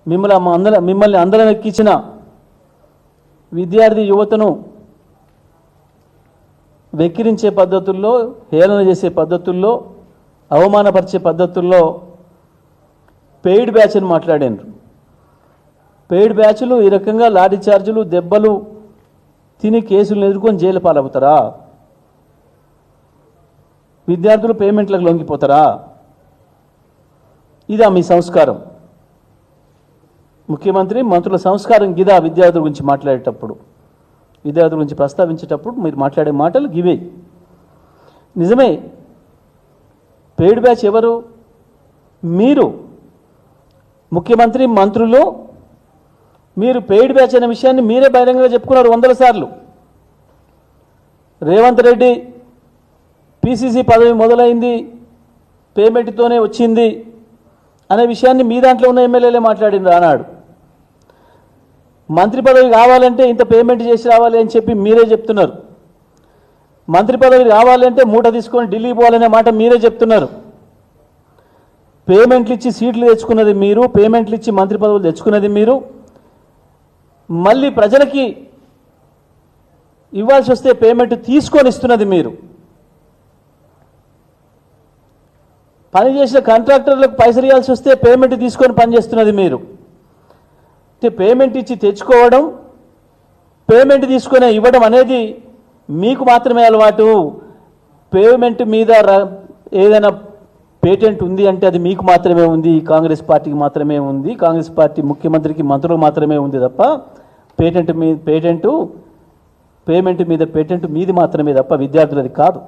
మిమ్మల్ని అందరం ఎక్కించిన విద్యార్థి యువతను వెక్కిరించే పద్ధతుల్లో, హేళన చేసే పద్ధతుల్లో, అవమానపరిచే పద్ధతుల్లో పెయిడ్ బ్యాచ్ అని మాట్లాడారు. పెయిడ్ బ్యాచ్లు ఈ రకంగా లాఠీ చార్జీలు, దెబ్బలు తిని కేసులు ఎదుర్కొని జైలు పాలవుతారా? విద్యార్థులు పేమెంట్లకు లొంగిపోతారా? ఇదా మీ సంస్కారం? ముఖ్యమంత్రి మంత్రుల సంస్కారం గిదా? విద్యార్థుల గురించి మాట్లాడేటప్పుడు, విద్యార్థుల గురించి ప్రస్తావించేటప్పుడు మీరు మాట్లాడే మాటలు గివే. నిజమే, పెయిడ్ బ్యాచ్ ఎవరు? మీరు. ముఖ్యమంత్రి, మంత్రులు. మీరు పెయిడ్ బ్యాచ్ అనే విషయాన్ని మీరే బహిరంగంగా చెప్పుకున్నారు 100 సార్లు. రేవంత్ రెడ్డి పిసిసి పదవి మొదలైంది పేమెంట్తోనే వచ్చింది అనే విషయాన్ని మీ దాంట్లో ఉన్న ఎమ్మెల్యేలే మాట్లాడింది ఆనాడు. మంత్రి పదవి కావాలంటే ఇంత పేమెంట్ చేసి రావాలి అని చెప్పి మీరే చెప్తున్నారు. మంత్రి పదవి కావాలంటే మూట తీసుకొని ఢిల్లీ పోవాలనే మాట మీరే చెప్తున్నారు. పేమెంట్లు ఇచ్చి సీట్లు తెచ్చుకున్నది మీరు, పేమెంట్లు ఇచ్చి మంత్రి పదవులు తెచ్చుకున్నది మీరు. మళ్ళీ ప్రజలకి ఇవ్వాల్సి వస్తే పేమెంట్ తీసుకొని ఇస్తున్నది మీరు. పనిచేసిన కాంట్రాక్టర్లకు పైసలు ఇవ్వాల్సి వస్తే పేమెంట్ తీసుకొని పనిచేస్తున్నది మీరు. పేమెంట్ ఇచ్చి తెచ్చుకోవడం, పేమెంట్ తీసుకొని ఇవ్వడం అనేది మీకు మాత్రమే అలవాటు. పేమెంట్ మీద ఏదైనా పేటెంట్ ఉంది అంటే అది మీకు మాత్రమే ఉంది, కాంగ్రెస్ పార్టీకి మాత్రమే ఉంది, కాంగ్రెస్ పార్టీ ముఖ్యమంత్రికి, మంత్రులకు మాత్రమే ఉంది తప్ప పేమెంట్ మీద పేటెంట్ మీది మాత్రమే తప్ప విద్యార్థులది కాదు.